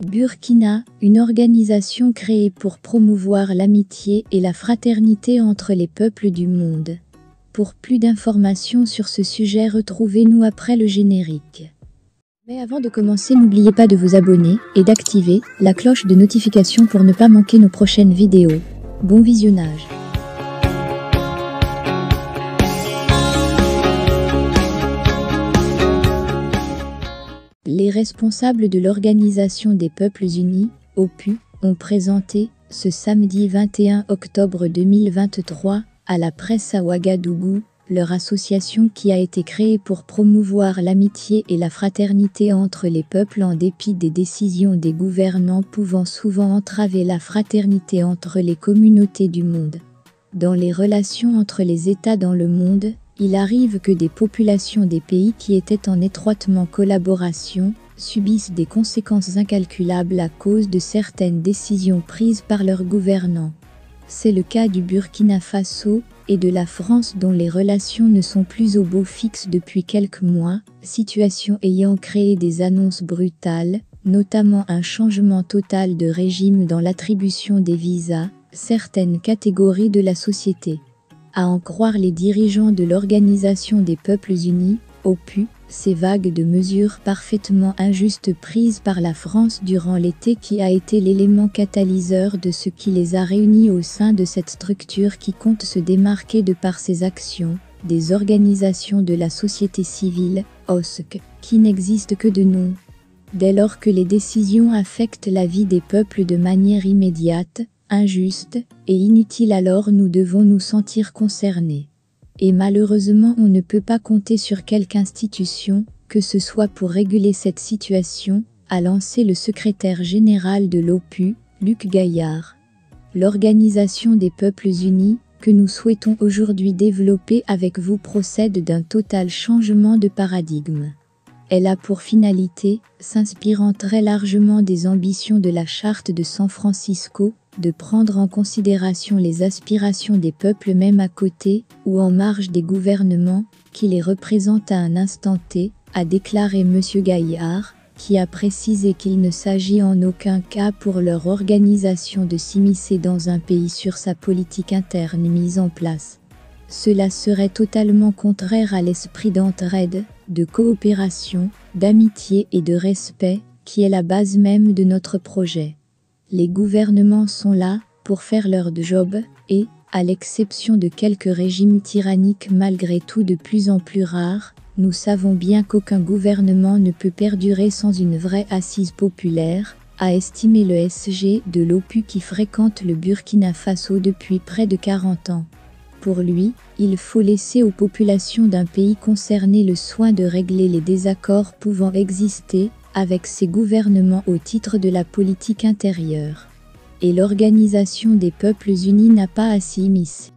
Burkina, une organisation créée pour promouvoir l'amitié et la fraternité entre les peuples du monde. Pour plus d'informations sur ce sujet, retrouvez-nous après le générique. Mais avant de commencer, n'oubliez pas de vous abonner et d'activer la cloche de notification pour ne pas manquer nos prochaines vidéos. Bon visionnage. Les responsables de l'Organisation des Peuples Unis, OPU, ont présenté, ce samedi 21 octobre 2023, à la presse à Ouagadougou, leur association qui a été créée pour promouvoir l'amitié et la fraternité entre les peuples en dépit des décisions des gouvernants pouvant souvent entraver la fraternité entre les communautés du monde. Dans les relations entre les États dans le monde, il arrive que des populations des pays qui étaient en étroitement collaboration subissent des conséquences incalculables à cause de certaines décisions prises par leurs gouvernants. C'est le cas du Burkina Faso et de la France dont les relations ne sont plus au beau fixe depuis quelques mois, situation ayant créé des annonces brutales, notamment un changement total de régime dans l'attribution des visas, certaines catégories de la société. À en croire les dirigeants de l'Organisation des Peuples Unis, OPU, ces vagues de mesures parfaitement injustes prises par la France durant l'été qui a été l'élément catalyseur de ce qui les a réunis au sein de cette structure qui compte se démarquer de par ses actions, des organisations de la société civile, OSC, qui n'existent que de nom. Dès lors que les décisions affectent la vie des peuples de manière immédiate, injuste et inutile, alors nous devons nous sentir concernés. Et malheureusement on ne peut pas compter sur quelque institution, que ce soit pour réguler cette situation, a lancé le secrétaire général de l'OPU, Luc Gaillard. L'Organisation des Peuples Unis, que nous souhaitons aujourd'hui développer avec vous, procède d'un total changement de paradigme. Elle a pour finalité, s'inspirant très largement des ambitions de la Charte de San Francisco, de prendre en considération les aspirations des peuples même à côté ou en marge des gouvernements, qui les représentent à un instant T, a déclaré M. Gaillard, qui a précisé qu'il ne s'agit en aucun cas pour leur organisation de s'immiscer dans un pays sur sa politique interne mise en place. Cela serait totalement contraire à l'esprit d'entraide, de coopération, d'amitié et de respect, qui est la base même de notre projet. Les gouvernements sont là pour faire leur job et, à l'exception de quelques régimes tyranniques malgré tout de plus en plus rares, nous savons bien qu'aucun gouvernement ne peut perdurer sans une vraie assise populaire, a estimé le SG de l'OPU qui fréquente le Burkina Faso depuis près de 40 ans. Pour lui, il faut laisser aux populations d'un pays concerné le soin de régler les désaccords pouvant exister avec ces gouvernements au titre de la politique intérieure. Et l'Organisation des Peuples Unis n'a pas à s'y immiscer.